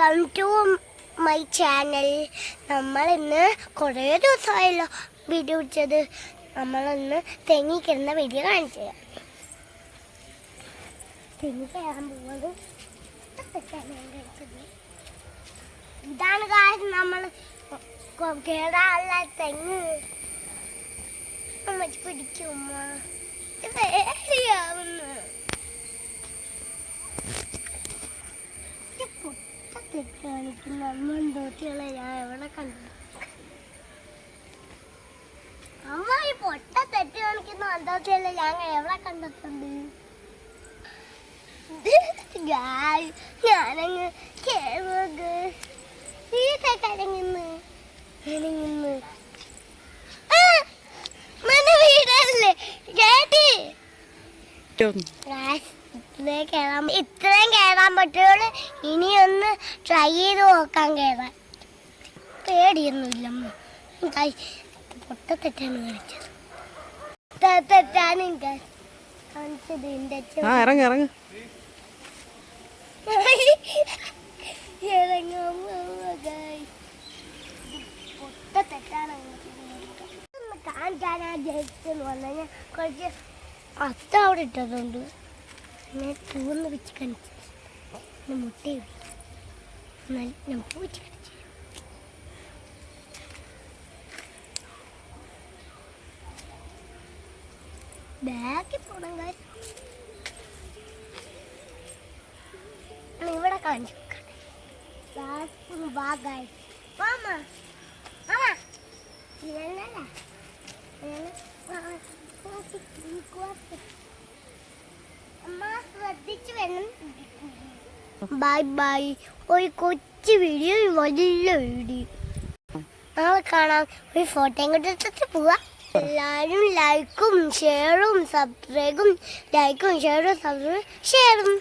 Welcome to my channel. നമ്മളിന്ന് കുറേ ദിവസമായല്ലോ video ഇട്ടത്. നമ്മളിന്ന് തെങ്ങി കയറുന്ന വീഡിയോ കാണിച്ചു തരാം. തെങ്ങി കയറാൻ പോകുന്നത് ഇതാണ് കാര്യം. നമ്മൾ കയറാനുള്ള തെങ്ങ് അമ്മ പിടിക്കുമ്മ വേറെയാവുന്നു. കാണിക്കുന്ന അമ്മന്തോട്ടികളെ ഞാൻ എവിടെ കണ്ടു? അമ്മ ഈ പൊട്ട തെറ്റ് കാണിക്കുന്ന അന്തോട്ടികളെ ഞാൻ എവിടെ കണ്ടിട്ടുണ്ട്? ഞാനങ്ങ് കരങ്ങുന്നു വീടല്ലേ കേട്ടി ഇത്രയും കയറാൻ പറ്റുള്ളൂ. ഇനിയൊന്ന് ട്രൈ ചെയ്ത് നോക്കാൻ കയറാൻ പേടിയൊന്നുമില്ല. പൊട്ടത്തെറ്റാണ് കാണിച്ചത്. തെറ്റാണ് കാണിച്ചത്. പൊട്ടത്തെറ്റാണ് കാണിക്കാനാ ജയിച്ചെന്ന് പറഞ്ഞാൽ കുറച്ച് അത്ത അവിടെ ഇട്ടതുകൊണ്ട് ഞാൻ തൂർന്ന് വെച്ച് കാണിച്ചു. മുട്ടയും നമുക്ക് വെച്ച് കാണിച്ചു. ബാക്കിൽ പോകണം കാര്യം ഇവിടെ കാണിച്ചു. Bye bye. ഒരു കൊച്ചു വീഡിയോ, വലിയ വീഡിയോ നാളെ കാണാം. ഒരു ഫോട്ടോയും കൂടെ എടുത്തിട്ട് പോവാം. എല്ലാവരും ലൈക്കും ഷെയറും സബ്സ്ക്രൈബും, ലൈക്കും ഷെയറും സബ്സ്ക്രൈബും ഷെയറും.